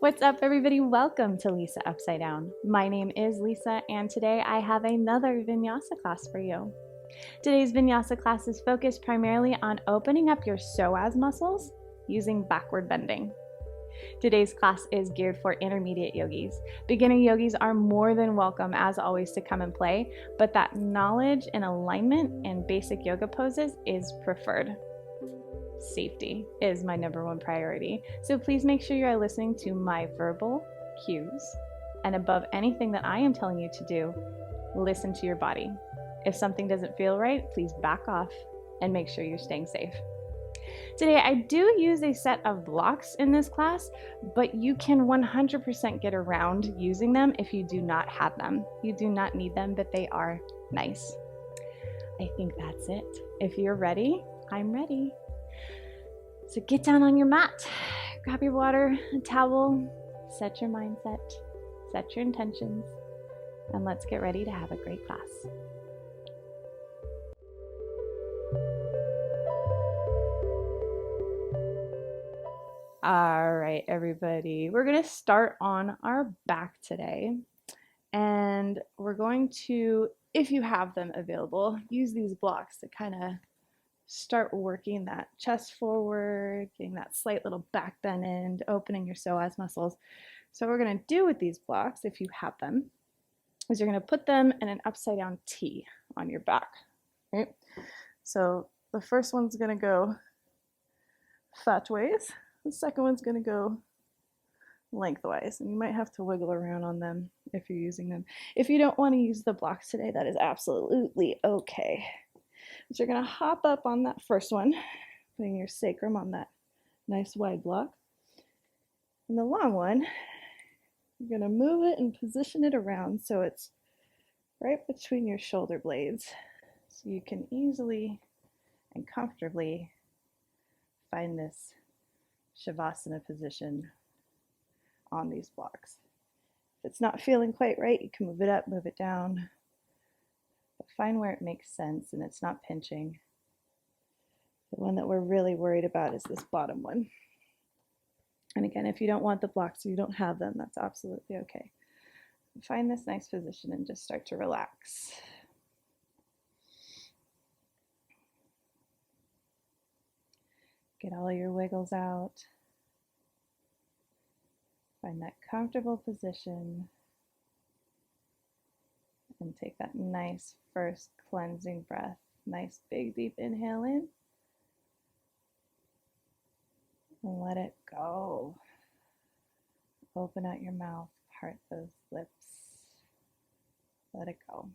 What's up, everybody? Welcome to Lisa Upside Down. My name is Lisa, and today I have another Vinyasa class for you. Today's Vinyasa class is focused primarily on opening up your psoas muscles using backward bending. Today's class is geared for intermediate yogis. Beginner yogis are more than welcome, as always, to come and play, but that knowledge and alignment and basic yoga poses is preferred. Safety is my number one priority, so please make sure you are listening to my verbal cues, and above anything that I am telling you to do, listen to your body. If something doesn't feel right, please back off and make sure you're staying safe. Today I do use a set of blocks in this class, but you can 100% get around using them if you do not have them. You do not need them, but they are nice. I think that's it. If you're ready, I'm ready. So get down on your mat, grab your water, a towel, set your mindset, set your intentions, and let's get ready to have a great class. All right, everybody, we're going to start on our back today, and we're going to, if you have them available, use these blocks to kind of start working that chest forward, getting that slight little back bend in, opening your psoas muscles. So what we're going to do with these blocks, if you have them, is you're going to put them in an upside down T on your back. Right? So the first one's going to go fat ways. The second one's going to go lengthwise, and you might have to wiggle around on them if you're using them. If you don't want to use the blocks today, that is absolutely okay. So you're going to hop up on that first one, putting your sacrum on that nice wide block. And the long one, you're going to move it and position it around so it's right between your shoulder blades, so you can easily and comfortably find this Shavasana position on these blocks. If it's not feeling quite right, you can move it up, move it down. But find where it makes sense and it's not pinching. The one that we're really worried about is this bottom one. And again, if you don't want the blocks or you don't have them, that's absolutely okay. Find this nice position and just start to relax. Get all your wiggles out. Find that comfortable position. And take that nice first cleansing breath. Nice big deep inhale in. And let it go. Open out your mouth, part those lips. Let it go.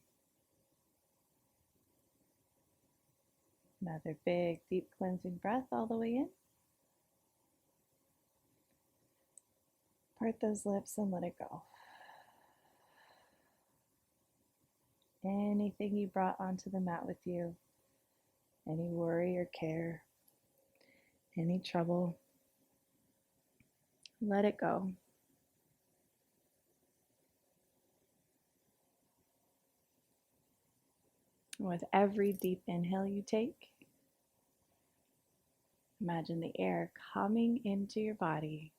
Another big deep cleansing breath all the way in. Part those lips and let it go. Anything you brought onto the mat with you, any worry or care, any trouble, let it go. With every deep inhale you take, imagine the air coming into your body,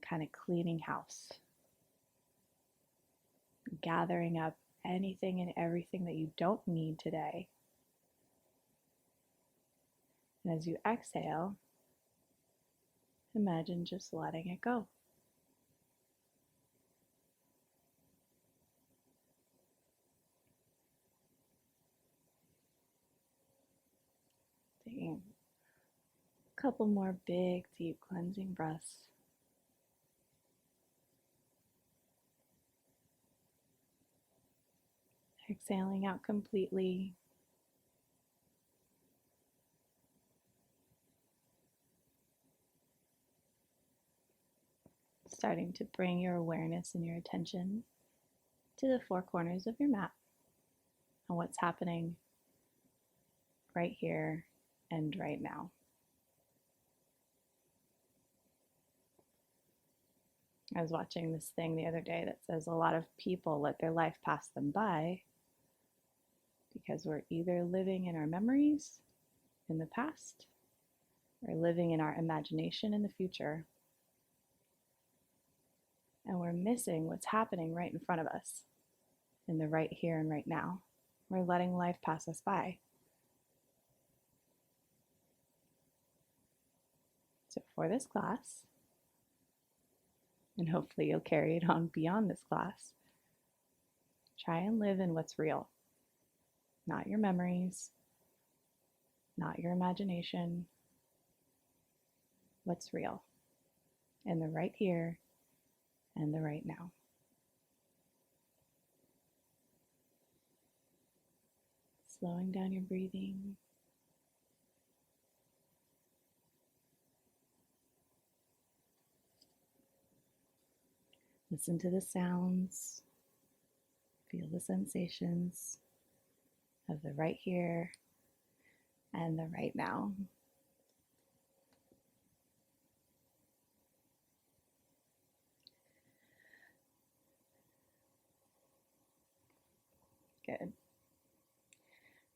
kind of cleaning house, gathering up anything and everything that you don't need today. And as you exhale, imagine just letting it go. Taking a couple more big, deep cleansing breaths. Exhaling out completely. Starting to bring your awareness and your attention to the four corners of your mat and what's happening right here and right now. I was watching this thing the other day that says a lot of people let their life pass them by because we're either living in our memories in the past or living in our imagination in the future. and we're missing what's happening right in front of us, in the right here and right now. We're letting life pass us by. So for this class, and hopefully you'll carry it on beyond this class, try and live in what's real, not your memories, not your imagination. What's real in the right here and the right now. Slowing down your breathing. Listen to the sounds. Feel the sensations of the right here and the right now. Good.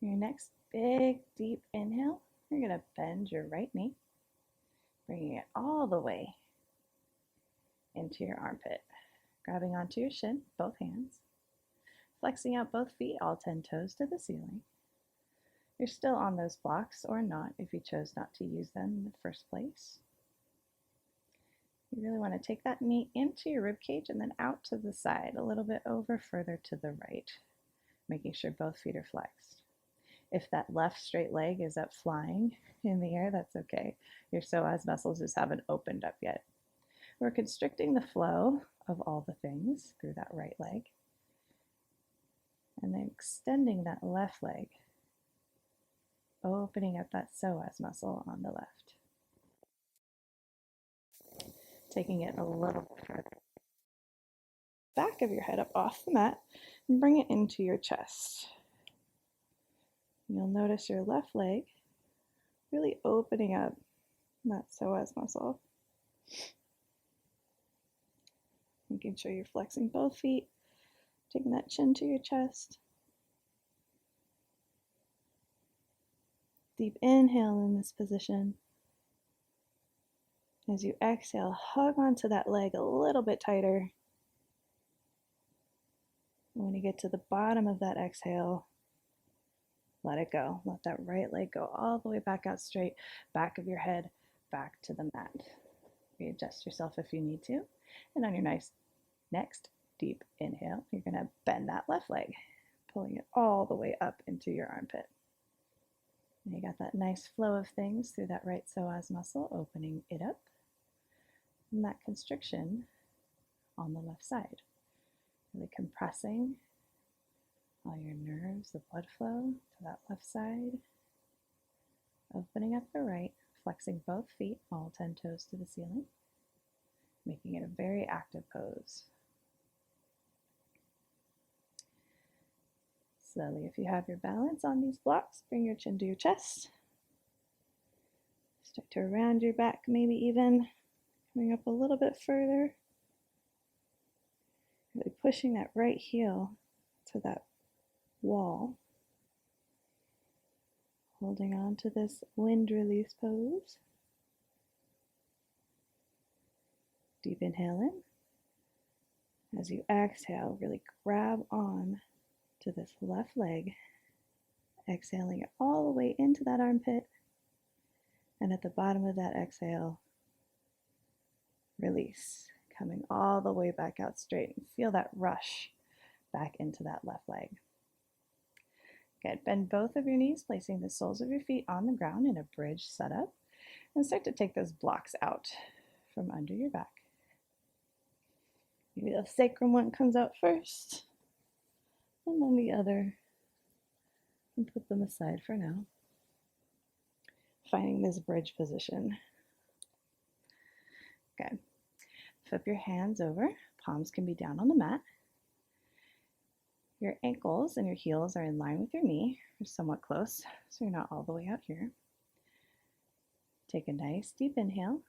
Your next big, deep inhale, you're going to bend your right knee, bringing it all the way into your armpit. Grabbing onto your shin, both hands. Flexing out both feet, all 10 toes to the ceiling. You're still on those blocks or not if you chose not to use them in the first place. You really want to take that knee into your rib cage and then out to the side, a little bit over further to the right, making sure both feet are flexed. If that left straight leg is up flying in the air, that's okay. Your psoas muscles just haven't opened up yet. We're constricting the flow of all the things through that right leg, and then extending that left leg, opening up that psoas muscle on the left. Taking it a little bit further. Back of your head up off the mat and bring it into your chest. You'll notice your left leg really opening up that psoas muscle. Making sure you're flexing both feet, taking that chin to your chest. Deep inhale in this position. As you exhale, hug onto that leg a little bit tighter. And when you get to the bottom of that exhale, let it go. Let that right leg go all the way back out straight, back of your head, back to the mat. Readjust yourself if you need to. And on your next deep inhale, you're going to bend that left leg, pulling it all the way up into your armpit. And you got that nice flow of things through that right psoas muscle, opening it up. And that constriction on the left side. Really compressing all your nerves, the blood flow to that left side. Opening up the right, flexing both feet, all 10 toes to the ceiling. Making it a very active pose. Slowly, if you have your balance on these blocks, bring your chin to your chest. Start to round your back, maybe even coming up a little bit further. Really pushing that right heel to that wall. Holding on to this wind release pose. Deep inhale in. As you exhale, really grab on to this left leg, exhaling it all the way into that armpit, and at the bottom of that exhale, release, coming all the way back out straight, and feel that rush back into that left leg. Good, bend both of your knees, placing the soles of your feet on the ground in a bridge setup, and start to take those blocks out from under your back. Maybe the sacrum one comes out first, and then the other, and put them aside for now. Finding this bridge position. Good. Flip your hands over, palms can be down on the mat. Your ankles and your heels are in line with your knee, or somewhat close, so you're not all the way out here. Take a nice deep inhale.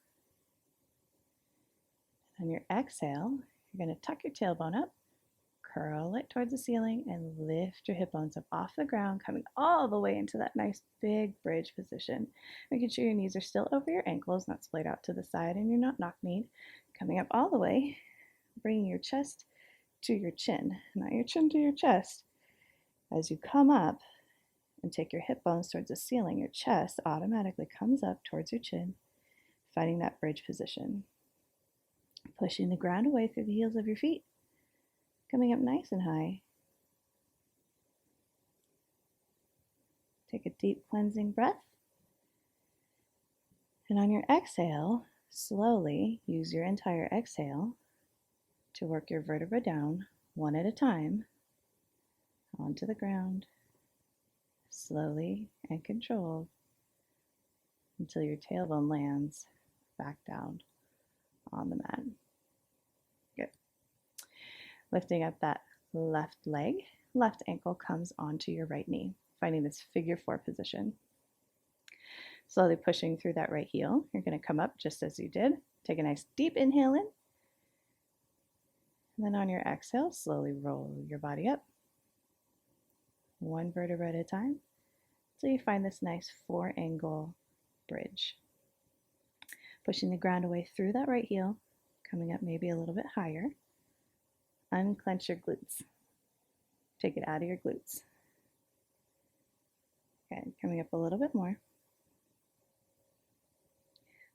On your exhale, you're going to tuck your tailbone up, curl it towards the ceiling, and lift your hip bones up off the ground, coming all the way into that nice big bridge position. Making sure your knees are still over your ankles, not splayed out to the side, and you're not knock-kneed. Coming up all the way, bringing your chest to your chin, not your chin to your chest. As you come up and take your hip bones towards the ceiling, your chest automatically comes up towards your chin, finding that bridge position. Pushing the ground away through the heels of your feet, coming up nice and high. Take a deep cleansing breath. And on your exhale, slowly use your entire exhale to work your vertebra down one at a time onto the ground, slowly and controlled until your tailbone lands back down on the mat. Good. Lifting up that left leg, left ankle comes onto your right knee, finding this figure four position. Slowly pushing through that right heel. You're going to come up just as you did. Take a nice deep inhale in. And then on your exhale, slowly roll your body up. One vertebra at a time until you find this nice four angle bridge. Pushing the ground away through that right heel, coming up maybe a little bit higher. Unclench your glutes. Take it out of your glutes. Okay, coming up a little bit more.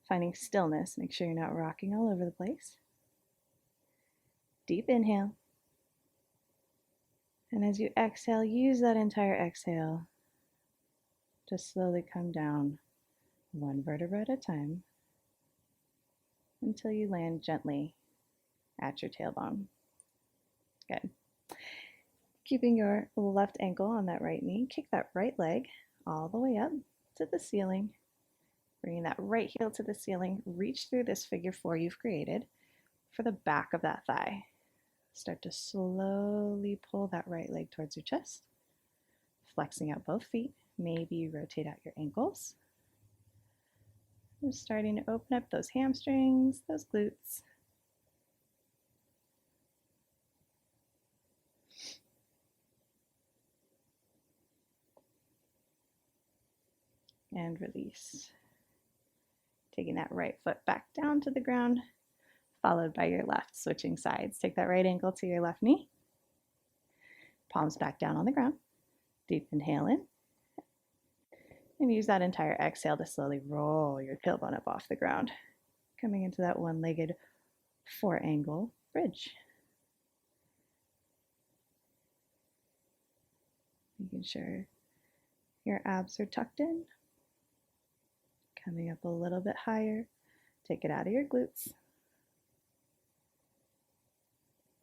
Finding stillness, make sure you're not rocking all over the place. Deep inhale. And as you exhale, use that entire exhale to slowly come down one vertebra at a time until you land gently at your tailbone. Good. Keeping your left ankle on that right knee, kick that right leg all the way up to the ceiling. Bringing that right heel to the ceiling, reach through this figure four you've created for the back of that thigh. Start to slowly pull that right leg towards your chest, flexing out both feet. Maybe rotate out your ankles. Just starting to open up those hamstrings, those glutes. And release. Taking that right foot back down to the ground, followed by your left, switching sides. Take that right ankle to your left knee. Palms back down on the ground. Deep inhale in. And use that entire exhale to slowly roll your tailbone up off the ground. Coming into that one-legged four angle bridge. Making sure your abs are tucked in. Coming up a little bit higher. Take it out of your glutes.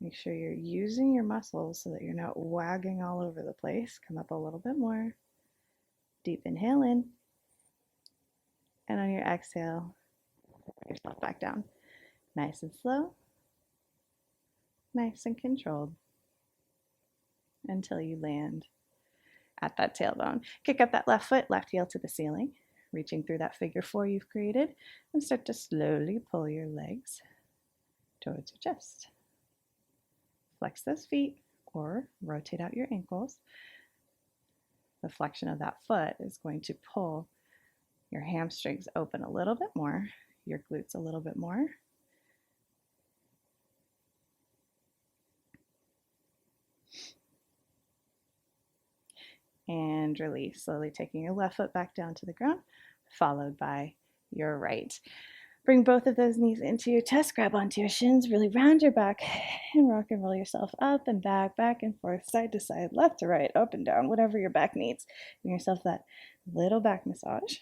Make sure you're using your muscles so that you're not wagging all over the place. Come up a little bit more. Deep inhale in. And on your exhale, put yourself back down. Nice and slow. Nice and controlled. Until you land at that tailbone. Kick up that left foot, left heel to the ceiling. Reaching through that figure four you've created. And start to slowly pull your legs towards your chest. Flex those feet or rotate out your ankles. The flexion of that foot is going to pull your hamstrings open a little bit more, your glutes a little bit more. And release, slowly taking your left foot back down to the ground, followed by your right. Bring both of those knees into your chest, grab onto your shins, really round your back, and rock and roll yourself up and back and forth, side to side, left to right, up and down, whatever your back needs. Give yourself that little back massage.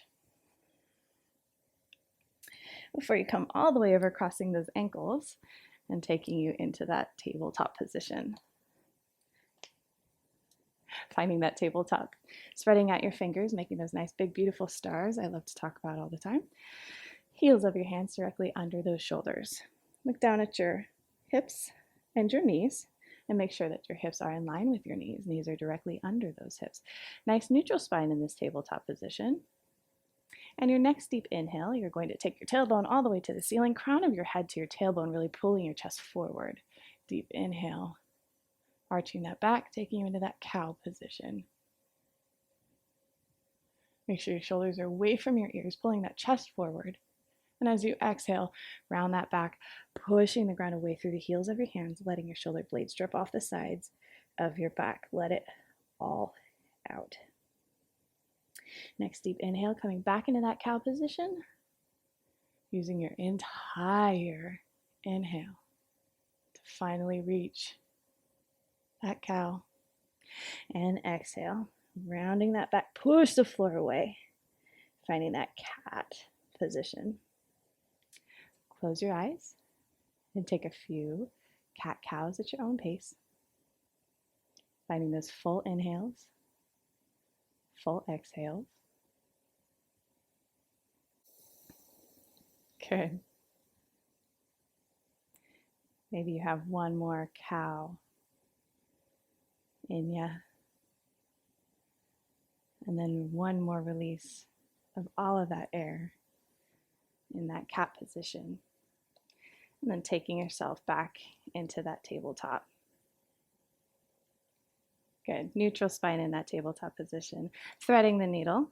Before you come all the way over, crossing those ankles and taking you into that tabletop position. Finding that tabletop, spreading out your fingers, making those nice big beautiful stars I love to talk about all the time. Heels of your hands directly under those shoulders. Look down at your hips and your knees and make sure that your hips are in line with your knees. Knees are directly under those hips. Nice neutral spine in this tabletop position. And your next deep inhale, you're going to take your tailbone all the way to the ceiling, crown of your head to your tailbone, really pulling your chest forward. Deep inhale, arching that back, taking you into that cow position. Make sure your shoulders are away from your ears, pulling that chest forward. And as you exhale, round that back, pushing the ground away through the heels of your hands, letting your shoulder blades drip off the sides of your back. Let it all out. Next deep inhale, coming back into that cow position, using your entire inhale to finally reach that cow. And exhale, rounding that back, push the floor away, finding that cat position. Close your eyes and take a few cat-cows at your own pace, finding those full inhales, full exhales. Good. Maybe you have one more cow in ya, and then one more release of all of that air in that cat position, and then taking yourself back into that tabletop. Good. Neutral spine in that tabletop position. Threading the needle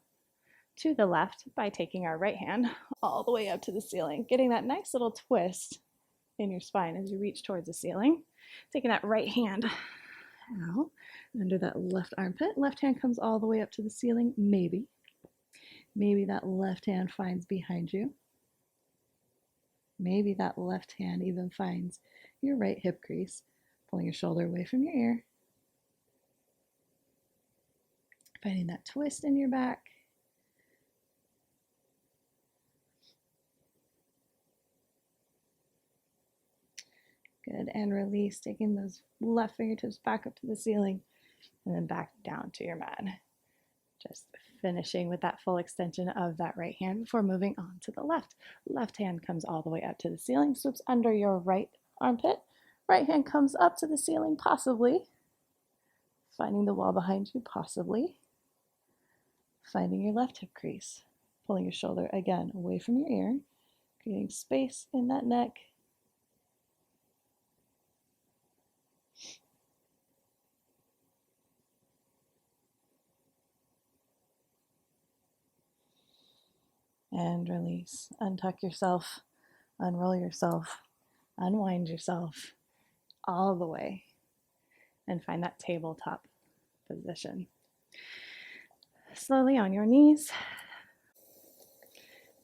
to the left by taking our right hand all the way up to the ceiling, getting that nice little twist in your spine as you reach towards the ceiling. Taking that right hand out under that left armpit. Left hand comes all the way up to the ceiling, maybe. Maybe that left hand finds behind you. Maybe that left hand even finds your right hip crease, pulling your shoulder away from your ear. Finding that twist in your back. Good, and release, taking those left fingertips back up to the ceiling and then back down to your mat. Just finishing with that full extension of that right hand before moving on to the left. Left hand comes all the way up to the ceiling, swoops under your right armpit. Right hand comes up to the ceiling, possibly. Finding the wall behind you, possibly. Finding your left hip crease. Pulling your shoulder, again, away from your ear. Creating space in that neck. And release. Untuck yourself, unroll yourself, unwind yourself all the way, and find that tabletop position. Slowly on your knees,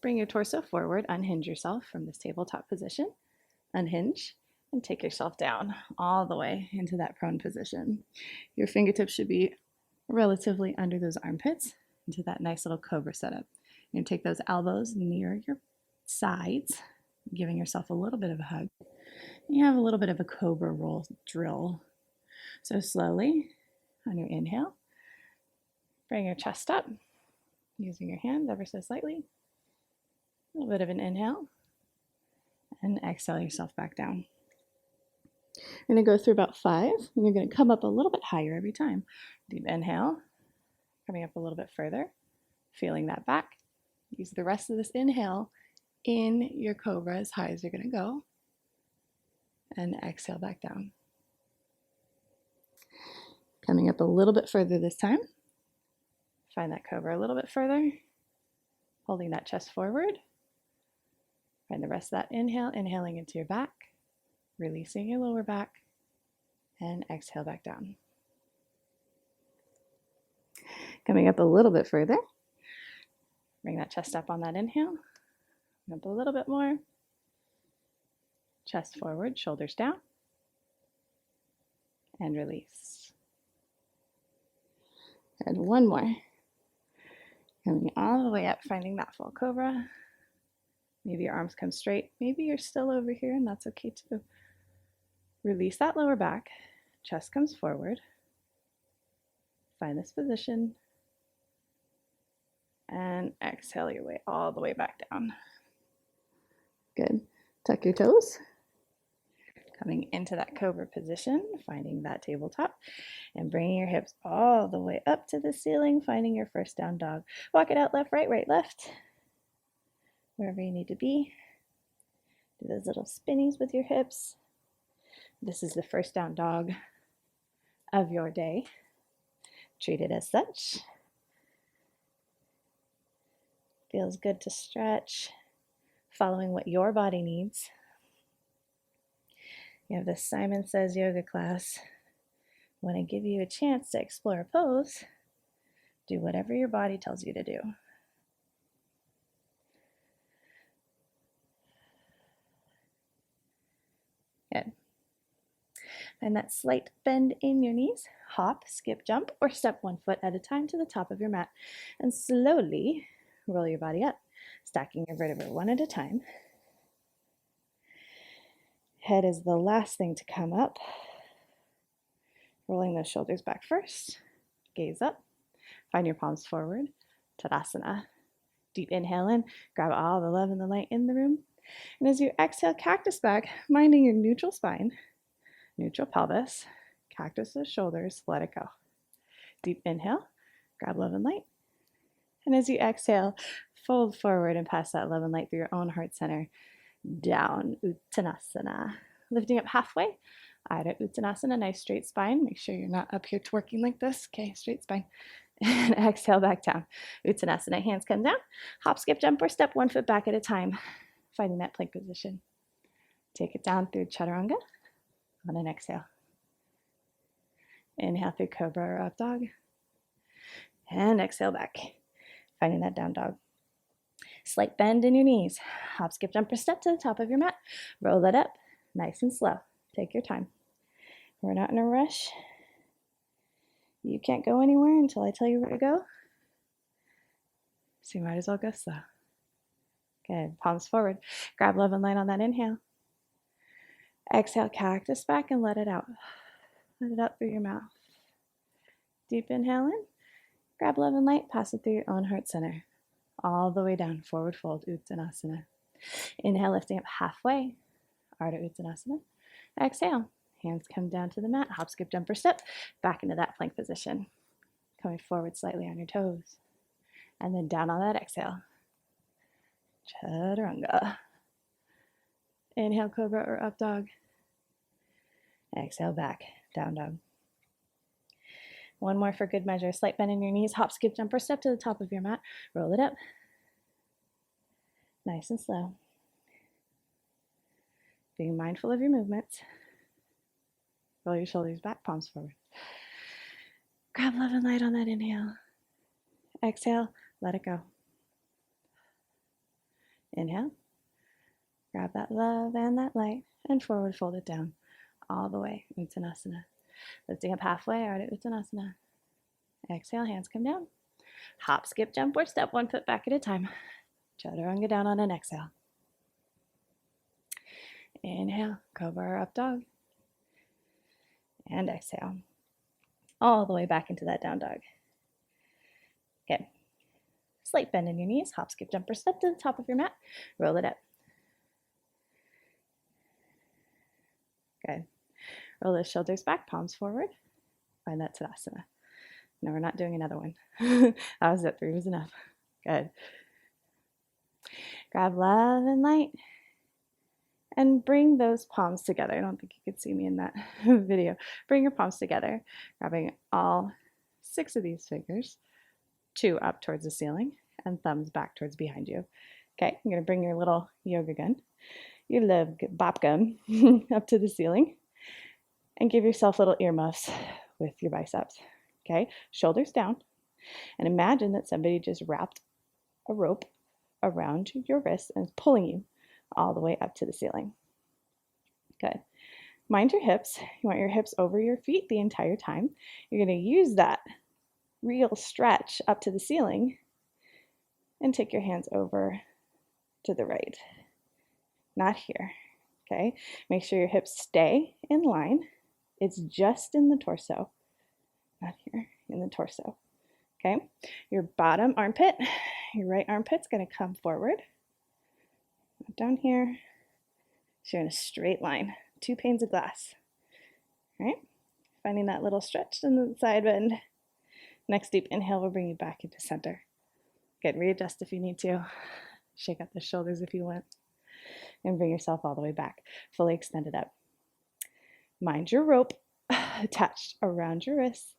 bring your torso forward, unhinge yourself from this tabletop position, unhinge, and take yourself down all the way into that prone position. Your fingertips should be relatively under those armpits into that nice little cobra setup. You're going to take those elbows near your sides, giving yourself a little bit of a hug. You have a little bit of a cobra roll drill. So slowly, on your inhale, bring your chest up, using your hands ever so slightly. A little bit of an inhale, and exhale yourself back down. You're going to go through about 5, and you're going to come up a little bit higher every time. Deep inhale, coming up a little bit further, feeling that back. Use the rest of this inhale in your cobra as high as you're going to go, and exhale back down. Coming up a little bit further this time. Find that cobra a little bit further, holding that chest forward. Find the rest of that inhale, inhaling into your back, releasing your lower back, and exhale back down. Coming up a little bit further. Bring that chest up on that inhale. Up a little bit more. Chest forward, shoulders down. And release. And one more. Coming all the way up, finding that full cobra. Maybe your arms come straight. Maybe you're still over here, and that's okay too. Release that lower back. Chest comes forward. Find this position. And exhale your way all the way back down. Good. Tuck your toes. Coming into that cobra position, finding that tabletop, and bringing your hips all the way up to the ceiling, finding your first down dog. Walk it out left, right, left. Wherever you need to be. Do those little spinnies with your hips. This is the first down dog of your day. Treat it as such. Feels good to stretch, following what your body needs. You have this Simon Says yoga class. When I give you a chance to explore a pose, do whatever your body tells you to do. Good. And that slight bend in your knees, hop, skip, jump, or step one foot at a time to the top of your mat. And slowly roll your body up, stacking your vertebrae one at a time. Head is the last thing to come up. Rolling those shoulders back first. Gaze up. Find your palms forward. Tadasana. Deep inhale in. Grab all the love and the light in the room. And as you exhale, cactus back, minding your neutral spine, neutral pelvis, cactus those shoulders, let it go. Deep inhale. Grab love and light. And as you exhale, fold forward and pass that love and light through your own heart center. Down, Uttanasana. Lifting up halfway, Ida Uttanasana, nice straight spine. Make sure you're not up here twerking like this. Okay, straight spine. And exhale back down. Uttanasana, hands come down. Hop, skip, jump, or step one foot back at a time. Finding that plank position. Take it down through Chaturanga on an exhale. Inhale through Cobra or Up Dog. And exhale back. Finding that down dog. Slight bend in your knees. Hop, skip, jump, or step to the top of your mat. Roll it up, nice and slow. Take your time. We're not in a rush. You can't go anywhere until I tell you where to go. So you might as well go slow. Good, palms forward. Grab love and light on that inhale. Exhale, cactus back and let it out. Let it out through your mouth. Deep inhale in. Grab love and light, pass it through your own heart center. All the way down, forward fold, Uttanasana. Inhale, lifting up halfway, Ardha Uttanasana. Exhale, hands come down to the mat, hop, skip, jump, or step, back into that plank position. Coming forward slightly on your toes. And then down on that exhale. Chaturanga. Inhale, Cobra or Up Dog. Exhale, back, down dog. One more for good measure. Slight bend in your knees, hop, skip, jump, or step to the top of your mat. Roll it up. Nice and slow. Being mindful of your movements. Roll your shoulders back, palms forward. Grab love and light on that inhale. Exhale, let it go. Inhale. Grab that love and that light and forward fold it down all the way. Uttanasana. Lifting up halfway, Ardha Uttanasana. Exhale, hands come down. Hop, skip, jump, or step one foot back at a time. Chaturanga down on an exhale. Inhale, Cobra or Up Dog. And exhale. All the way back into that down dog. Good. Slight bend in your knees. Hop, skip, jump, or step to the top of your mat. Roll it up. Good. Roll those shoulders back, palms forward. Find that Tadasana. No, we're not doing another one. That was it. 3 was enough. Good. Grab love and light. And bring those palms together. I don't think you could see me in that video. Bring your palms together, grabbing all 6 of these fingers, 2 up towards the ceiling, and thumbs back towards behind you. Okay, I'm going to bring your little yoga gun, your little bop gun, up to the ceiling, and give yourself little earmuffs with your biceps. Okay, shoulders down, and imagine that somebody just wrapped a rope around your wrist and is pulling you all the way up to the ceiling. Good. Mind your hips. You want your hips over your feet the entire time. You're going to use that real stretch up to the ceiling and take your hands over to the right. Not here. Okay. Make sure your hips stay in line. It's just in the torso. Not here, in the torso. Okay. Your bottom armpit, your right armpit's going to come forward. Down here, so you're in a straight line, 2 panes of glass. All right, finding that little stretch in the side bend. Next deep inhale will bring you back into center. Good, readjust if you need to. Shake out the shoulders if you want. And bring yourself all the way back, fully extended up. Mind your rope attached around your wrists.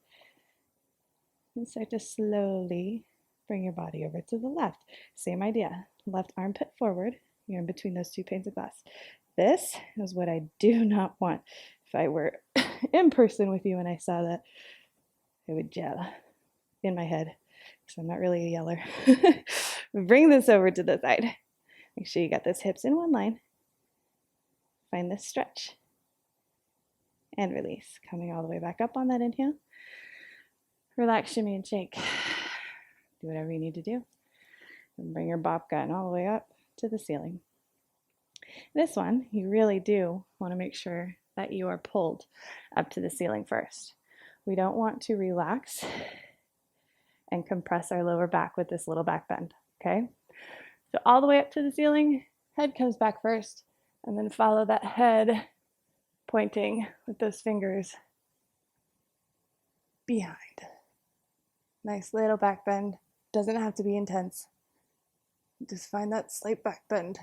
And start to slowly bring your body over to the left. Same idea, left armpit forward. You're in between those two panes of glass. This is what I do not want. If I were in person with you and I saw that, it would gel in my head because I'm not really a yeller. Bring this over to the side. Make sure you got those hips in one line. Find this stretch and release. Coming all the way back up on that inhale. Relax, shimmy, and shake. Do whatever you need to do. And bring your babka all the way up to the ceiling. This one, you really do want to make sure that you are pulled up to the ceiling first. We don't want to relax and compress our lower back with this little back bend, okay? So all the way up to the ceiling, head comes back first, and then follow that head pointing with those fingers behind. Nice little back bend. Doesn't have to be intense. Just find that slight back bend.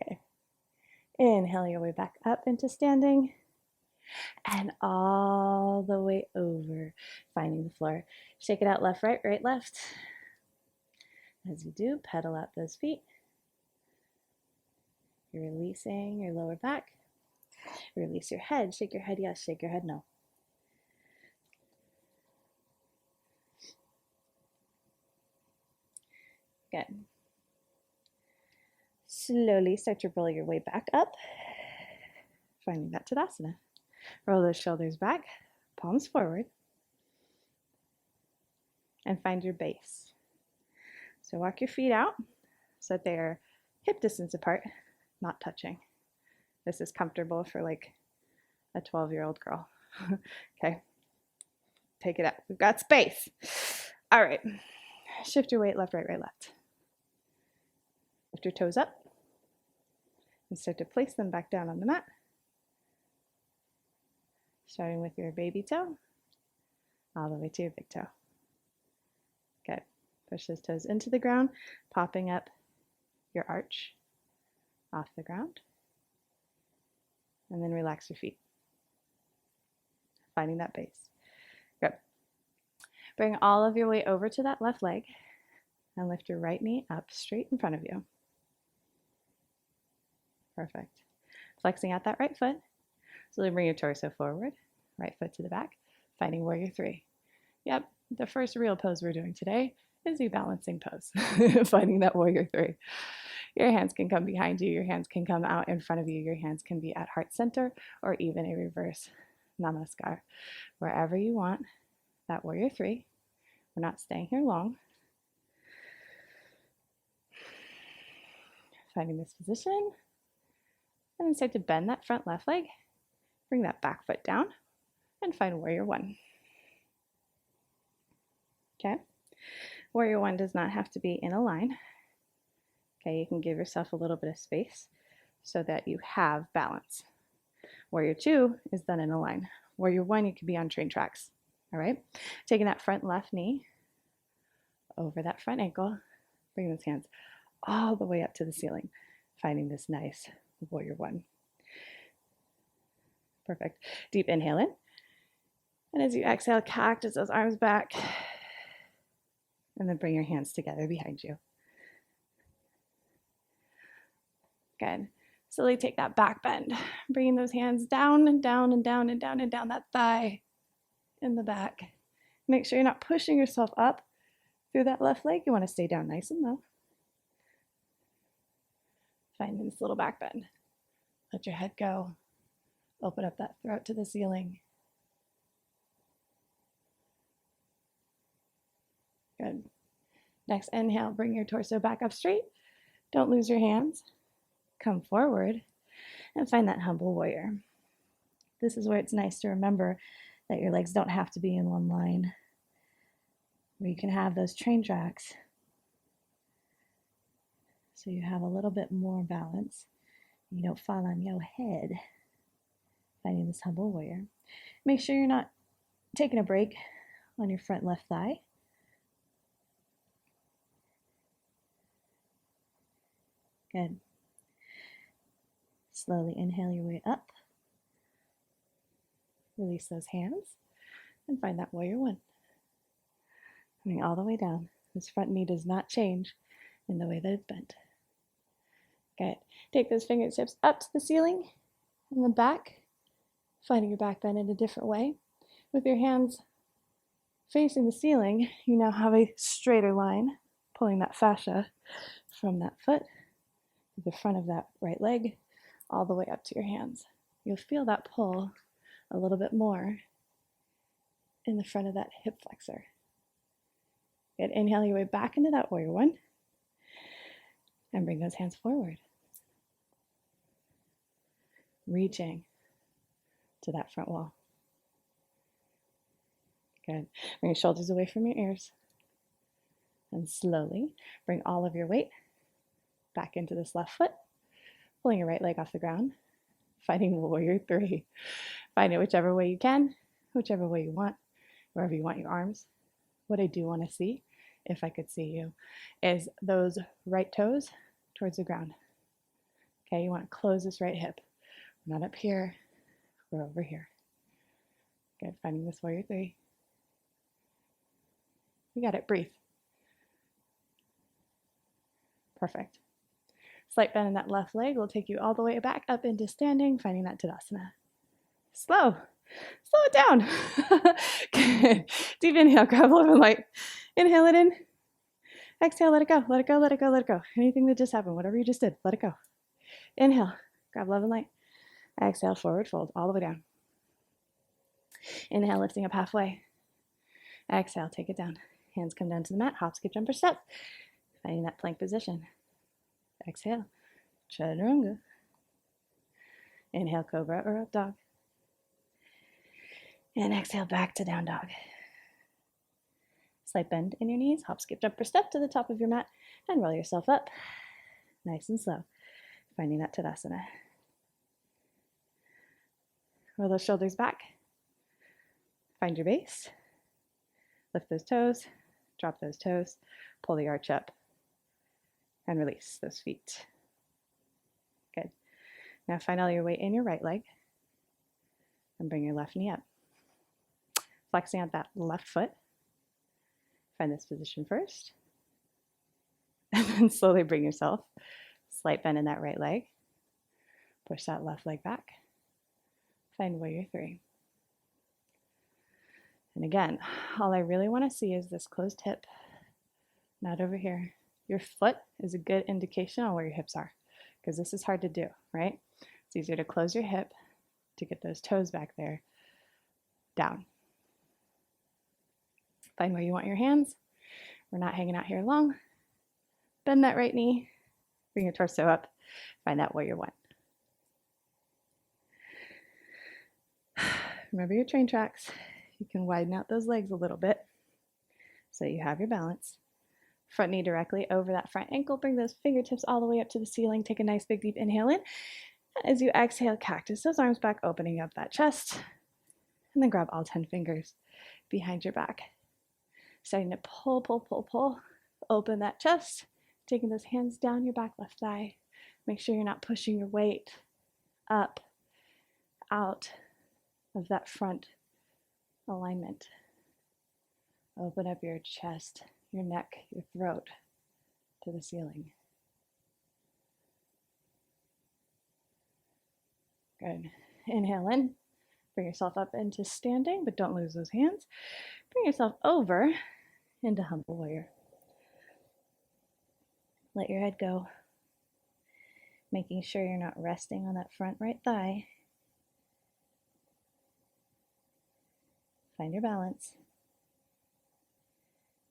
Okay. Inhale your way back up into standing. And all the way over, finding the floor. Shake it out, left, right, right, left. As you do, pedal out those feet. You're releasing your lower back. Release your head. Shake your head yes, shake your head no. Good. Slowly start to roll your way back up, finding that Tadasana. Roll those shoulders back, palms forward, and find your base. So walk your feet out so that they are hip distance apart, not touching. This is comfortable for like a 12-year-old girl. Okay, take it out. We've got space. All right, shift your weight left, right, right, left. Lift your toes up and start to place them back down on the mat. Starting with your baby toe, all the way to your big toe. Good. Push those toes into the ground, popping up your arch off the ground. And then relax your feet. Finding that base. Good. Bring all of your weight over to that left leg and lift your right knee up straight in front of you. Perfect. Flexing out that right foot. Slowly bring your torso forward, right foot to the back, finding warrior three. Yep, the first real pose we're doing today is the balancing pose, finding that warrior three. Your hands can come behind you, your hands can come out in front of you, your hands can be at heart center, or even a reverse namaskar. Wherever you want, that warrior three. We're not staying here long. Finding this position, and then start to bend that front left leg. Bring that back foot down and find warrior one. Okay. Warrior one does not have to be in a line. Okay, you can give yourself a little bit of space so that you have balance. Warrior two is done in a line. Warrior one, you can be on train tracks. All right. Taking that front left knee over that front ankle, bring those hands all the way up to the ceiling, finding this nice warrior one. Perfect. Deep inhale in. And as you exhale, cactus those arms back. And then bring your hands together behind you. Good. Slowly take that back bend. Bringing those hands down and down and down and down and down that thigh in the back. Make sure you're not pushing yourself up through that left leg. You want to stay down nice and low. Finding this little back bend. Let your head go. Open up that throat to the ceiling. Good. Next inhale, bring your torso back up straight. Don't lose your hands. Come forward and find that humble warrior. This is where it's nice to remember that your legs don't have to be in one line, where you can have those train tracks so you have a little bit more balance. You don't fall on your head. Finding this humble warrior. Make sure you're not taking a break on your front left thigh. Good. Slowly inhale your way up. Release those hands and find that warrior one. Coming all the way down. This front knee does not change in the way that it's bent. Good. Take those fingertips up to the ceiling and the back, finding your back bend in a different way. With your hands facing the ceiling, you now have a straighter line, pulling that fascia from that foot to the front of that right leg, all the way up to your hands. You'll feel that pull a little bit more in the front of that hip flexor. Good. Inhale your way back into that warrior one, and bring those hands forward. Reaching to that front wall. Good. Bring your shoulders away from your ears. And slowly bring all of your weight back into this left foot, pulling your right leg off the ground, finding warrior three. Find it whichever way you can, whichever way you want, wherever you want your arms. What I do want to see, if I could see you, is those right toes towards the ground. Okay, you want to close this right hip. We're not up here, we're over here. Good, finding this warrior three. You got it, breathe. Perfect. Slight bend in that left leg will take you all the way back up into standing, finding that Tadasana. Slow it down. Good. Deep inhale, grab love and light. Inhale it in. Exhale, let it go, let it go, let it go, let it go. Anything that just happened, whatever you just did, let it go. Inhale, grab love and light. Exhale, forward fold, all the way down. Inhale, lifting up halfway. Exhale, take it down. Hands come down to the mat, hop, skip, jump, or step. Finding that plank position. Exhale, chaturanga. Inhale, cobra or up dog. And exhale, back to down dog. Slight bend in your knees, hop, skip, jump, or step to the top of your mat, and roll yourself up. Nice and slow. Finding that Tadasana. Roll those shoulders back. Find your base. Lift those toes, drop those toes, pull the arch up, and release those feet. Good. Now find all your weight in your right leg, and bring your left knee up. Flexing out that left foot. Find this position first, and then slowly bring yourself. Slight bend in that right leg. Push that left leg back. Find warrior three. And again, all I really want to see is this closed hip, not over here. Your foot is a good indication on where your hips are, because this is hard to do, right? It's easier to close your hip to get those toes back there, down. Find where you want your hands. We're not hanging out here long. Bend that right knee, bring your torso up, find that warrior one. Remember your train tracks. You can widen out those legs a little bit so you have your balance. Front knee directly over that front ankle. Bring those fingertips all the way up to the ceiling. Take a nice big deep inhale in. As you exhale, cactus those arms back, opening up that chest. And then grab all 10 fingers behind your back. Starting to pull, pull, pull, pull. Open that chest. Taking those hands down your back left thigh. Make sure you're not pushing your weight up, out of that front alignment. Open up your chest, your neck, your throat to the ceiling. Good. Inhale in. Bring yourself up into standing, but don't lose those hands. Bring yourself over into humble warrior. Let your head go, making sure you're not resting on that front right thigh. Find your balance.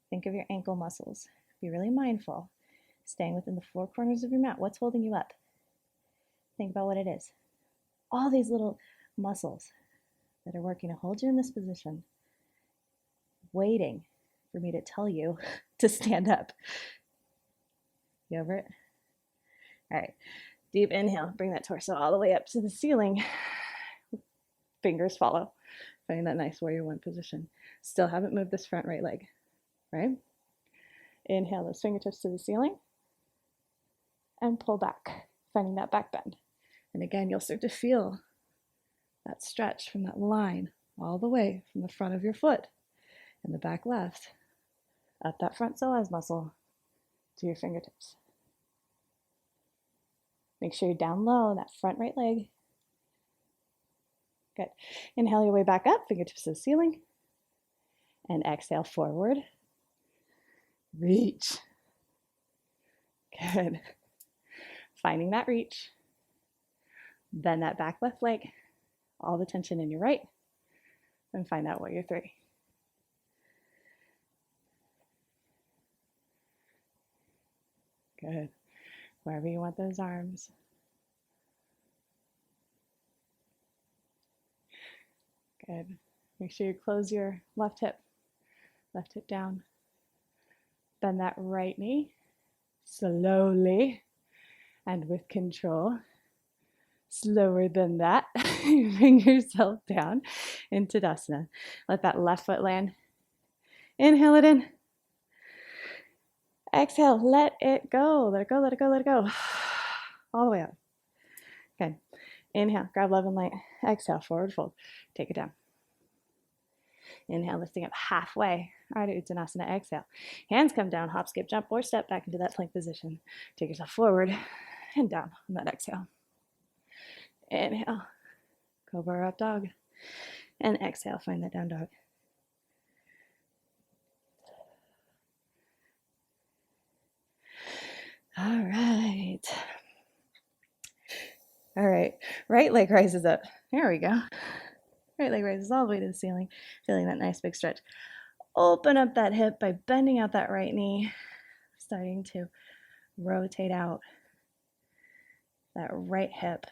Think of your ankle muscles. Be really mindful, staying within the four corners of your mat. What's holding you up? Think about what it is. All these little muscles that are working to hold you in this position, waiting for me to tell you to stand up. You over it? All right. Deep inhale. Bring that torso all the way up to the ceiling. Fingers follow. Find that nice warrior one position. Still haven't moved this front right leg, right? Inhale those fingertips to the ceiling and pull back, finding that back bend. And again, you'll start to feel that stretch from that line all the way from the front of your foot and the back left Up that front psoas muscle to your fingertips. Make sure you're down low, that front right leg. Good. Inhale your way back up, fingertips to the ceiling. And exhale forward. Reach. Good. Finding that reach. Bend that back left leg. All the tension in your right. And find that warrior three. Good. Wherever you want those arms. Good. Make sure you close your left hip down. Bend that right knee slowly and with control. Slower than that. Bring yourself down into Tadasana. Let that left foot land. Inhale it in. Exhale, let it go. Let it go, let it go, let it go. All the way up. Good. Inhale, grab love and light. Exhale, forward fold. Take it down. Inhale, lifting up halfway. Ardha Uttanasana, exhale. Hands come down, hop, skip, jump, or step back into that plank position. Take yourself forward and down on that exhale. Inhale, cobra up dog. And exhale, find that down dog. All right. All right. Right leg rises up. There we go. Right leg rises all the way to the ceiling. Feeling that nice big stretch. Open up that hip by bending out that right knee. Starting to rotate out that right hip.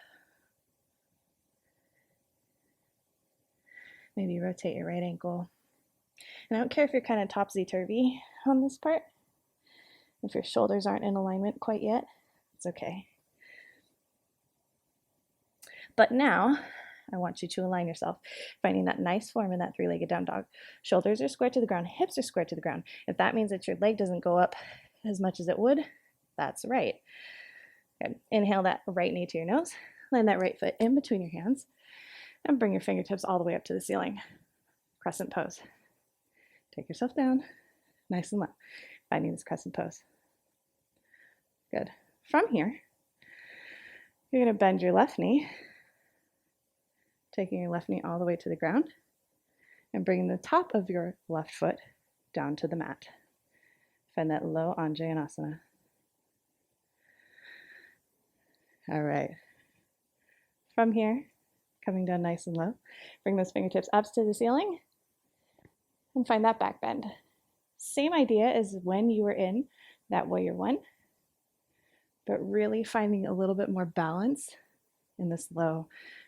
Maybe rotate your right ankle. And I don't care if you're kind of topsy-turvy on this part. If your shoulders aren't in alignment quite yet, it's okay. But now, I want you to align yourself, finding that nice form in that three-legged down dog. Shoulders are square to the ground, hips are square to the ground. If that means that your leg doesn't go up as much as it would, that's right. Good. Inhale that right knee to your nose, land that right foot in between your hands, and bring your fingertips all the way up to the ceiling. Crescent pose. Take yourself down, nice and low, finding this crescent pose. Good. From here, you're going to bend your left knee, taking your left knee all the way to the ground, and bringing the top of your left foot down to the mat. Find that low Anjaneyasana. All right. From here, coming down nice and low, bring those fingertips up to the ceiling, and find that back bend. Same idea as when you were in that warrior one, but really finding a little bit more balance in this low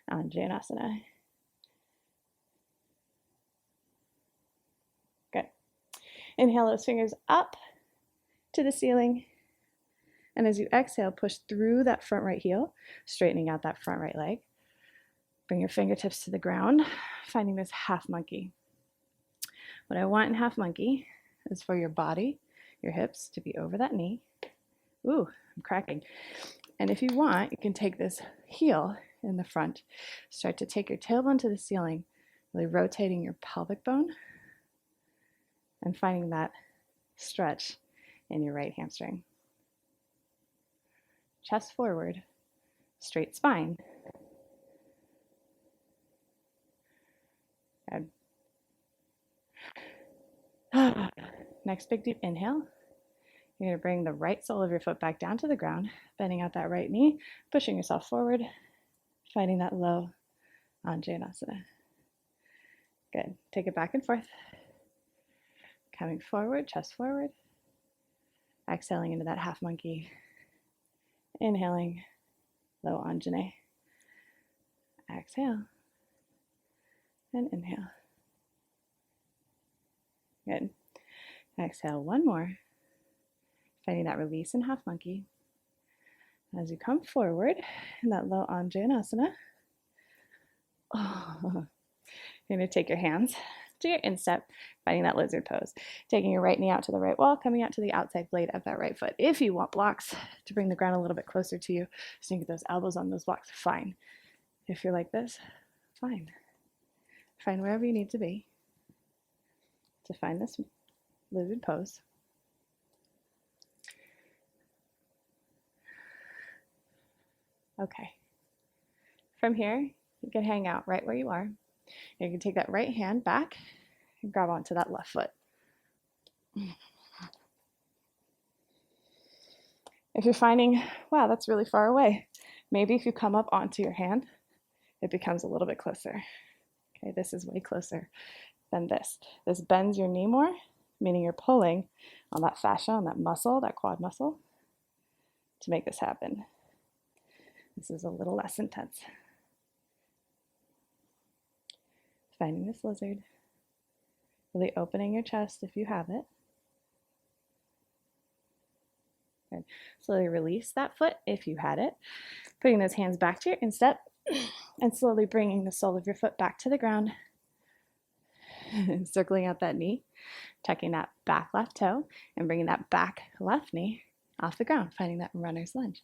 Anjaneyasana. Good. Inhale those fingers up to the ceiling. And as you exhale, push through that front right heel, straightening out that front right leg. Bring your fingertips to the ground, finding this half monkey. What I want in half monkey is for your body, your hips to be over that knee. Ooh, I'm cracking. And if you want, you can take this heel in the front, start to take your tailbone to the ceiling, really rotating your pelvic bone and finding that stretch in your right hamstring. Chest forward, straight spine. Good. Next big deep inhale. You're going to bring the right sole of your foot back down to the ground, bending out that right knee, pushing yourself forward, finding that low Anjaneyasana. Good. Take it back and forth. Coming forward, chest forward. Exhaling into that half monkey. Inhaling, low Anjaney. Exhale. And inhale. Good. Exhale one more. Finding that release in half monkey. As you come forward in that low Anjaneyasana, you're going to take your hands to your instep, finding that lizard pose. Taking your right knee out to the right wall, coming out to the outside blade of that right foot. If you want blocks to bring the ground a little bit closer to you, so you can get those elbows on those blocks, fine. If you're like this, fine. Find wherever you need to be to find this lizard pose. Okay. From here, you can hang out right where you are. You can take that right hand back and grab onto that left foot. If you're finding, wow, that's really far away, maybe if you come up onto your hand, it becomes a little bit closer. Okay, this is way closer than this. This bends your knee more, meaning you're pulling on that fascia, on that muscle, that quad muscle, to make this happen. This is a little less intense. Finding this lizard, really opening your chest if you have it. Good. Slowly release that foot if you had it. Putting those hands back to your instep and slowly bringing the sole of your foot back to the ground. Circling out that knee, tucking that back left toe and bringing that back left knee off the ground, finding that runner's lunge.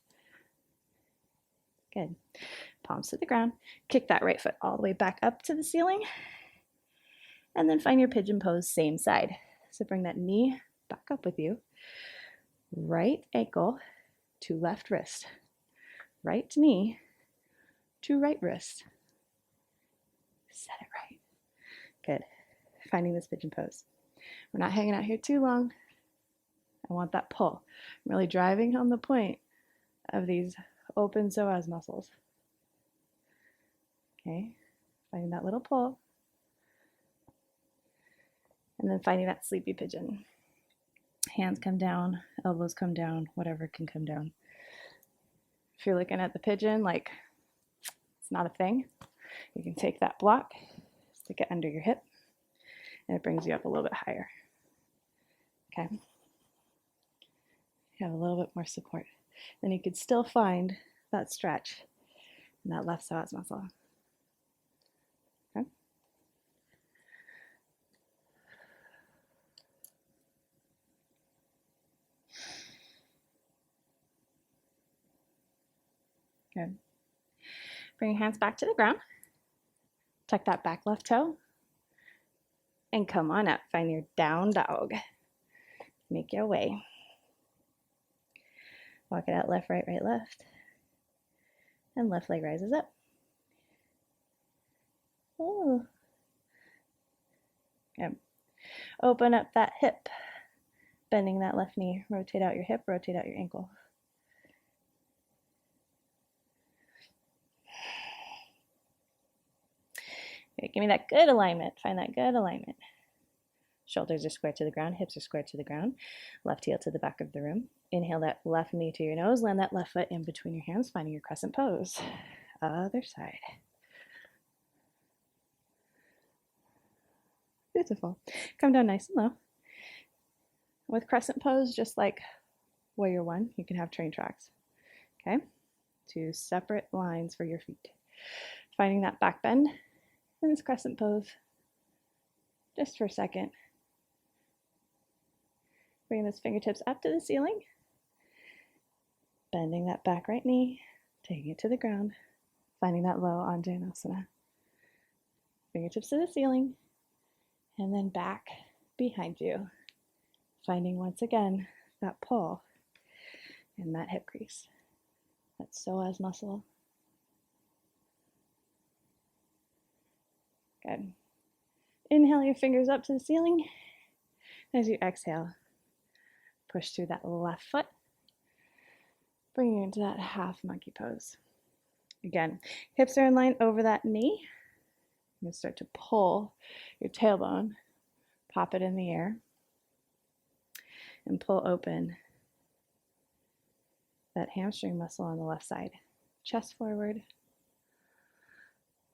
Good. Palms to the ground. Kick that right foot all the way back up to the ceiling. And then find your pigeon pose, same side. So bring that knee back up with you. Right ankle to left wrist. Right knee to right wrist. Set it right. Good. Finding this pigeon pose. We're not hanging out here too long. I want that pull. I'm really driving home the point of these open psoas muscles. Okay, finding that little pull. And then finding that sleepy pigeon. Hands come down, elbows come down, whatever can come down. If you're looking at the pigeon like it's not a thing, you can take that block, stick it under your hip, and it brings you up a little bit higher. Okay. You have a little bit more support. Then you could still find that stretch in that left psoas muscle. Okay. Good. Bring your hands back to the ground. Tuck that back left toe. And come on up. Find your down dog. Make your way. Walk it out left, right, right, left. And left leg rises up. Oh. Good. Open up that hip. Bending that left knee. Rotate out your hip, rotate out your ankle. Okay, give me that good alignment. Find that good alignment. Shoulders are square to the ground, hips are square to the ground. Left heel to the back of the room. Inhale that left knee to your nose. Land that left foot in between your hands, finding your crescent pose. Other side. Beautiful. Come down nice and low. With crescent pose, just like warrior one, you can have train tracks. Okay? 2 separate lines for your feet. Finding that back bend in this crescent pose. Just for a second. Bringing those fingertips up to the ceiling. Bending that back right knee. Taking it to the ground. Finding that low Anjaneyasana. Fingertips to the ceiling. And then back behind you. Finding once again that pull in that hip crease. That psoas muscle. Good. Inhale your fingers up to the ceiling. As you exhale, push through that left foot. Bring you into that half monkey pose. Again, hips are in line over that knee. You're going to start to pull your tailbone, pop it in the air, and pull open that hamstring muscle on the left side. Chest forward,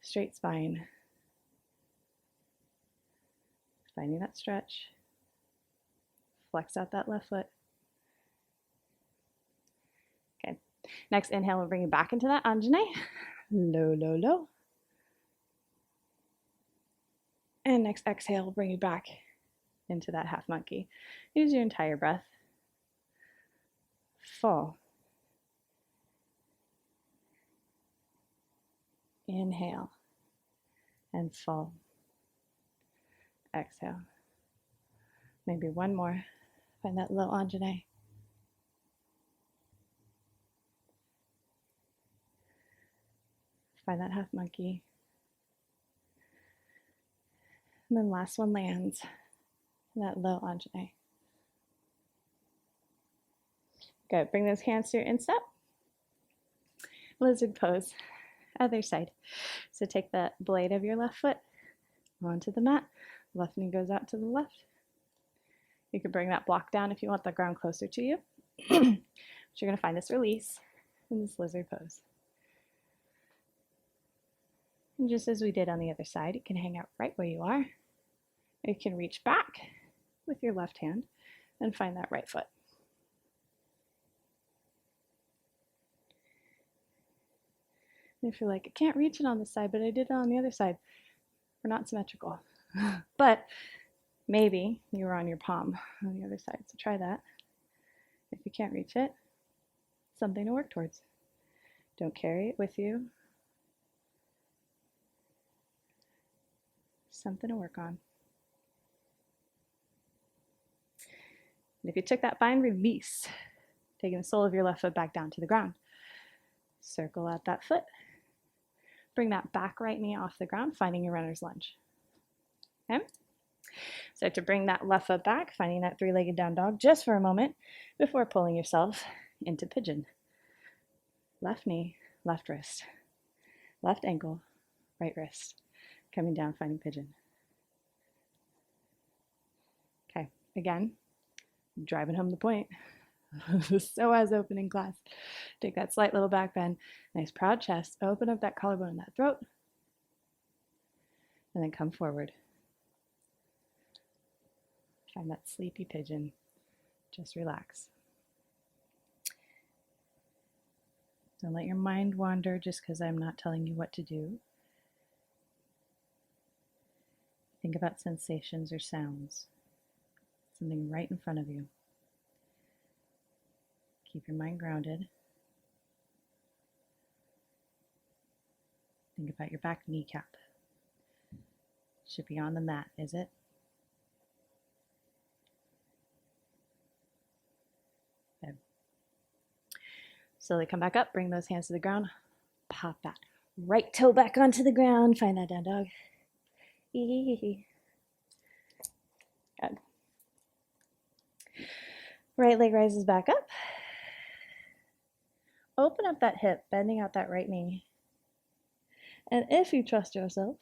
straight spine. Finding that stretch. Flex out that left foot. Okay. Next inhale, we'll bring you back into that Anjaneyasana. Low, low, low. And next exhale, we'll bring you back into that half monkey. Use your entire breath. Full. Inhale. And full. Exhale. Maybe one more. Find that low Anjaneyasana. Find that half monkey. And then last one lands, that low Anjane. Good, bring those hands to your instep. Lizard pose, other side. So take the blade of your left foot onto the mat. Left knee goes out to the left. You can bring that block down if you want the ground closer to you. But you're going to find this release in this lizard pose. And just as we did on the other side, you can hang out right where you are. You can reach back with your left hand and find that right foot. And if you're like, I can't reach it on this side, but I did it on the other side, we're not symmetrical. But maybe you were on your palm on the other side, so try that. If you can't reach it, something to work towards. Don't carry it with you. Something to work on. And if you took that bind, release. Taking the sole of your left foot back down to the ground. Circle out that foot. Bring that back right knee off the ground, finding your runner's lunge. Okay? So to bring that left foot back, finding that three-legged down dog just for a moment before pulling yourself into pigeon. Left knee, left wrist. Left ankle, right wrist. Coming down, finding pigeon. Okay, again, driving home the point. Psoas opening class. Take that slight little back bend. Nice proud chest. Open up that collarbone and that throat. And then come forward. Find that sleepy pigeon. Just relax. Don't let your mind wander just because I'm not telling you what to do. Think about sensations or sounds. Something right in front of you. Keep your mind grounded. Think about your back kneecap. Should be on the mat, is it? Good. Slowly come back up, bring those hands to the ground. Pop that right toe back onto the ground. Find that down dog. Good. Right leg rises back up. Open up that hip, bending out that right knee. And if you trust yourself,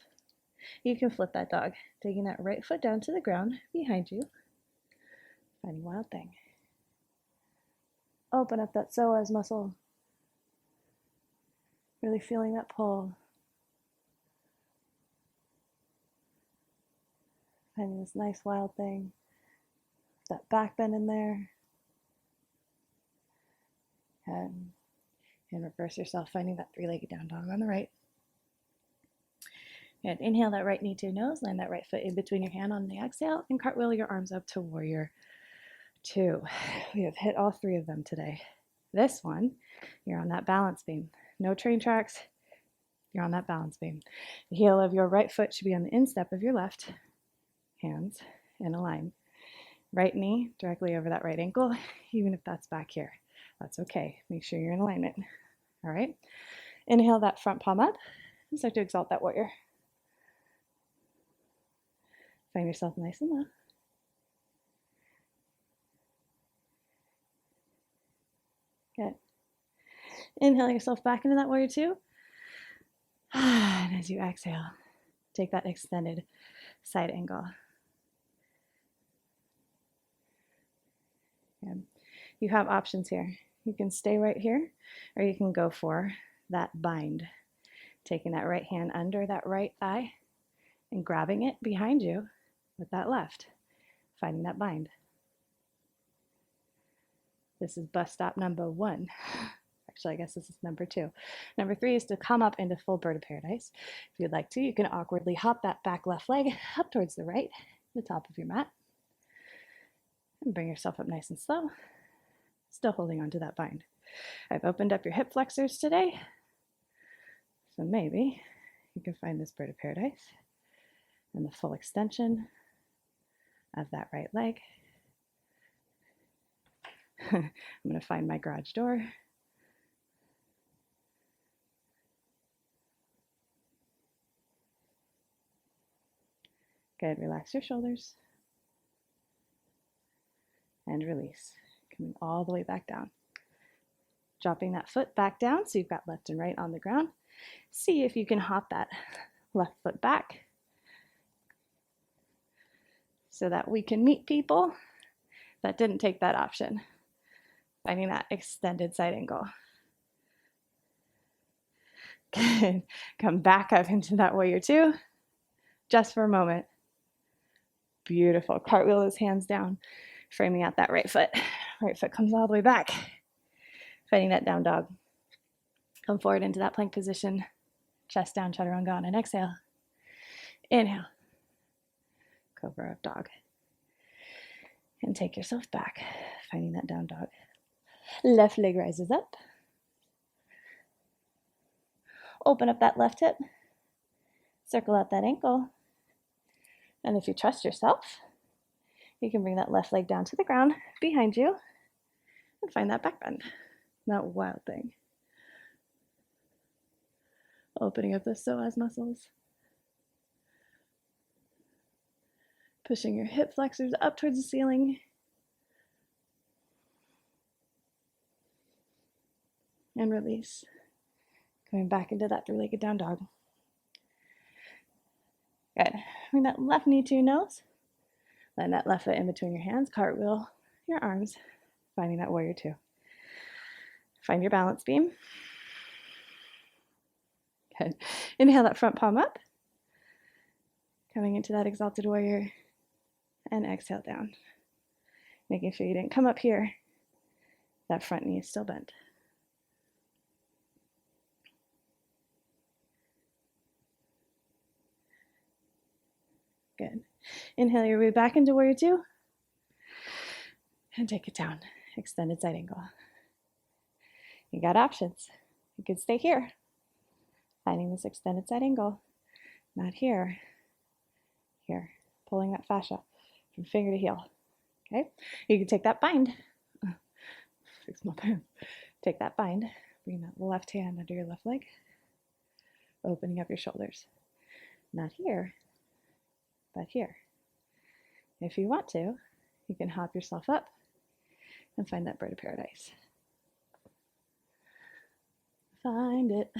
you can flip that dog, taking that right foot down to the ground behind you. Finding wild thing. Open up that psoas muscle. Really feeling that pull. Finding this nice wild thing. That back bend in there. And reverse yourself, finding that three-legged down dog on the right. And inhale that right knee to your nose, land that right foot in between your hand on the exhale, and cartwheel your arms up to warrior two. We have hit all three of them today. This one, you're on that balance beam. No train tracks, you're on that balance beam. The heel of your right foot should be on the instep of your left. Hands in a line. Right knee directly over that right ankle, even if that's back here. That's okay. Make sure you're in alignment. All right. Inhale that front palm up and start to exalt that warrior. Find yourself nice and low. Good. Inhale yourself back into that warrior two. And as you exhale, take that extended side angle. Good. You have options here. You can stay right here, or you can go for that bind. Taking that right hand under that right thigh and grabbing it behind you with that left. Finding that bind. This is bus stop number 1. Actually, I guess this is number 2. Number 3 is to come up into full bird of paradise. If you'd like to, you can awkwardly hop that back left leg up towards the right, the top of your mat. And bring yourself up nice and slow. Still holding on to that bind. I've opened up your hip flexors today. So maybe you can find this bird of paradise and the full extension of that right leg. I'm going to find my garage door. Good, relax your shoulders and release. Coming all the way back down. Dropping that foot back down so you've got left and right on the ground. See if you can hop that left foot back so that we can meet people that didn't take that option. Finding that extended side angle. Good. Come back up into that warrior two, just for a moment. Beautiful. Cartwheel those hands down, framing out that right foot. Right foot comes all the way back. Finding that down dog. Come forward into that plank position. Chest down, chaturanga on an exhale. Inhale. Cobra up dog. And take yourself back. Finding that down dog. Left leg rises up. Open up that left hip. Circle out that ankle. And if you trust yourself, you can bring that left leg down to the ground behind you and find that back bend. That wild thing. Opening up the psoas muscles. Pushing your hip flexors up towards the ceiling. And release. Coming back into that three-legged down dog. Good. Bring that left knee to your nose. Letting that left foot in between your hands. Cartwheel your arms. Finding that warrior two. Find your balance beam. Good. Inhale that front palm up. Coming into that exalted warrior. And exhale down. Making sure you didn't come up here. That front knee is still bent. Good. Inhale your way back into warrior two. And take it down. Extended side angle. You got options. You could stay here. Finding this extended side angle. Not here. Here. Pulling that fascia from finger to heel. Okay? You can take that bind. Fix my pen. Take that bind. Bring that left hand under your left leg. Opening up your shoulders. Not here, but here. If you want to, you can hop yourself up and find that bird of paradise. Find it.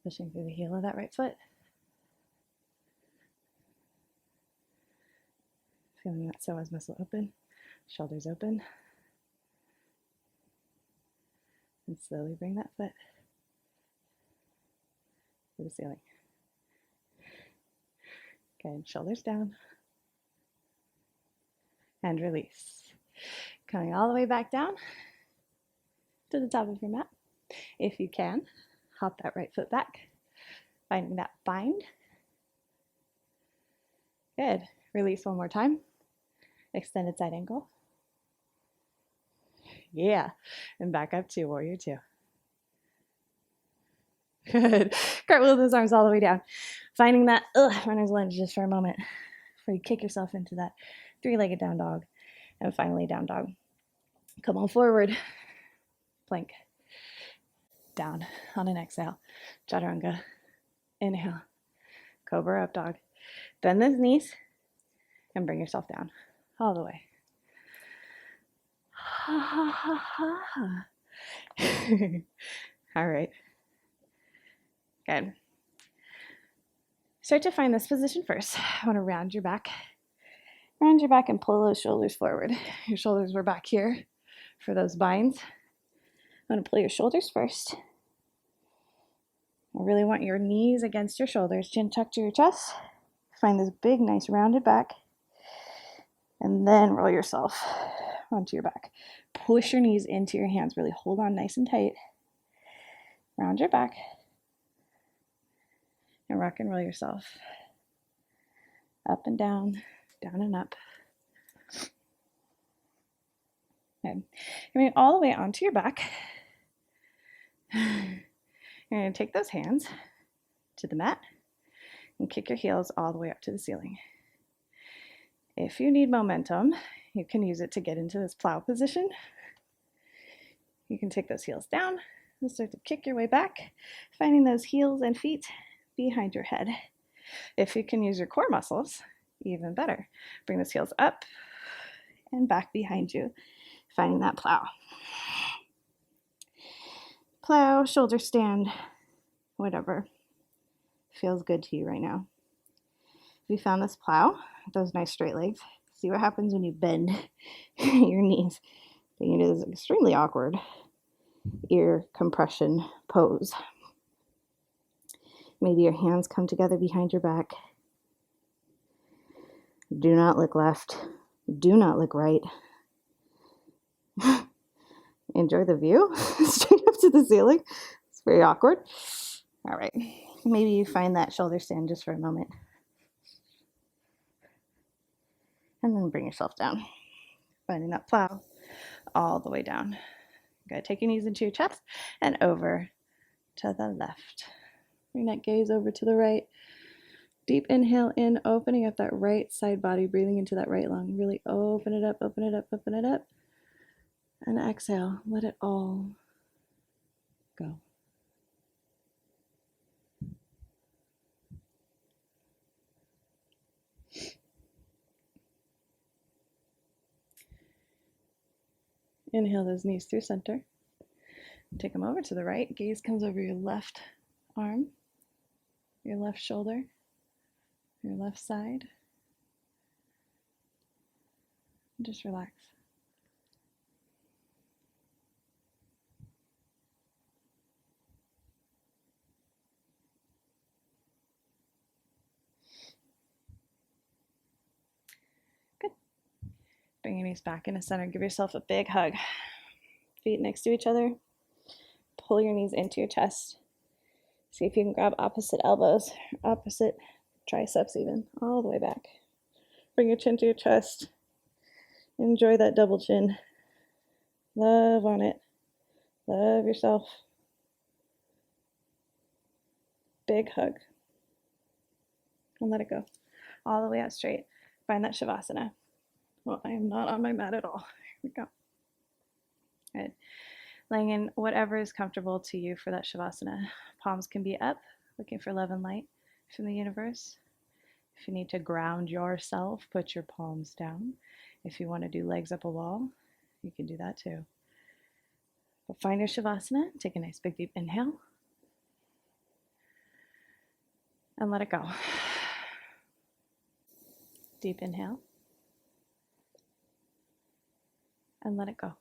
Pushing through the heel of that right foot. Feeling that psoas muscle open, shoulders open. And slowly bring that foot to the ceiling. Good, shoulders down. And release. Coming all the way back down to the top of your mat. If you can, hop that right foot back, finding that bind. Good. Release one more time. Extended side angle. Yeah. And back up to warrior two. Good. Cartwheel those arms all the way down. Finding that runner's lunge just for a moment before you kick yourself into that three-legged down dog. And finally down dog. Come on forward. Plank. Down on an exhale. Chaturanga. Inhale. Cobra up dog. Bend those knees and bring yourself down all the way. Ha ha ha ha ha. All right. Good. Start to find this position first. I want to round your back. Round your back and pull those shoulders forward. Your shoulders were back here for those binds. I want to pull your shoulders first. I really want your knees against your shoulders, chin tucked to your chest. Find this big, nice rounded back. And then roll yourself onto your back. Push your knees into your hands. Really hold on nice and tight. Round your back. And rock and roll yourself. Up and down and up. Okay. Coming all the way onto your back. You're going to take those hands to the mat and kick your heels all the way up to the ceiling. If you need momentum, you can use it to get into this plow position. You can take those heels down and start to kick your way back, finding those heels and feet behind your head. If you can use your core muscles, even better. Bring those heels up and back behind you, finding that plow. Plow, shoulder stand, whatever feels good to you right now. If you found this plow, those nice straight legs, see what happens when you bend your knees. Taking it is extremely awkward ear compression pose. Maybe your hands come together behind your back. Do not look left. Do not look right. Enjoy the view straight up to the ceiling. It's very awkward. All right. Maybe you find that shoulder stand just for a moment. And then bring yourself down. Finding that plow all the way down. You gotta take your knees into your chest and over to the left. Bring that gaze over to the right. Deep inhale in, opening up that right side body, breathing into that right lung. Really open it up, open it up, open it up. And exhale, let it all go. Inhale those knees through center. Take them over to the right. Gaze comes over your left arm, your left shoulder, your left side. Just relax. Good. Bring your knees back into center. Give yourself a big hug. Feet next to each other. Pull your knees into your chest. See if you can grab opposite elbows, opposite triceps even, all the way back. Bring your chin to your chest. Enjoy that double chin. Love on it. Love yourself. Big hug. And let it go. All the way out straight. Find that Shavasana. Well, I am not on my mat at all. Here we go. Good. Laying in whatever is comfortable to you for that Shavasana. Palms can be up, looking for love and light from the universe. If you need to ground yourself, put your palms down. If you want to do legs up a wall, you can do that too. But find your Shavasana. Take a nice big deep inhale. And let it go. Deep inhale. And let it go.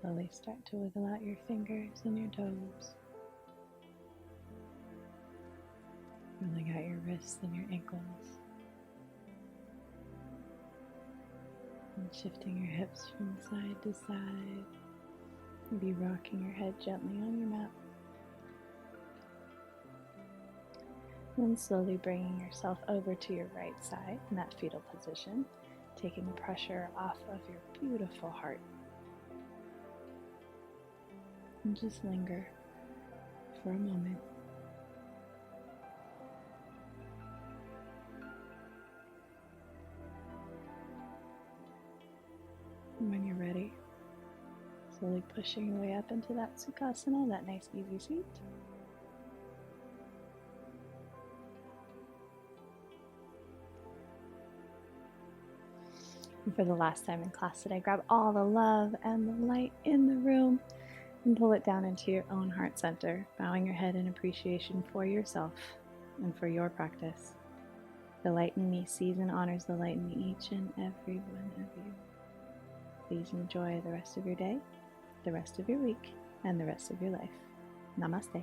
Slowly start to wiggle out your fingers and your toes. Rolling out your wrists and your ankles. And shifting your hips from side to side. Maybe rocking your head gently on your mat. And slowly bringing yourself over to your right side in that fetal position, taking the pressure off of your beautiful heart. And just linger for a moment. And when you're ready, slowly pushing your way up into that Sukhasana, that nice easy seat. And for the last time in class today, grab all the love and the light in the room and pull it down into your own heart center, bowing your head in appreciation for yourself and for your practice. The light in me sees and honors the light in each and every one of you. Please enjoy the rest of your day, the rest of your week, and the rest of your life. Namaste.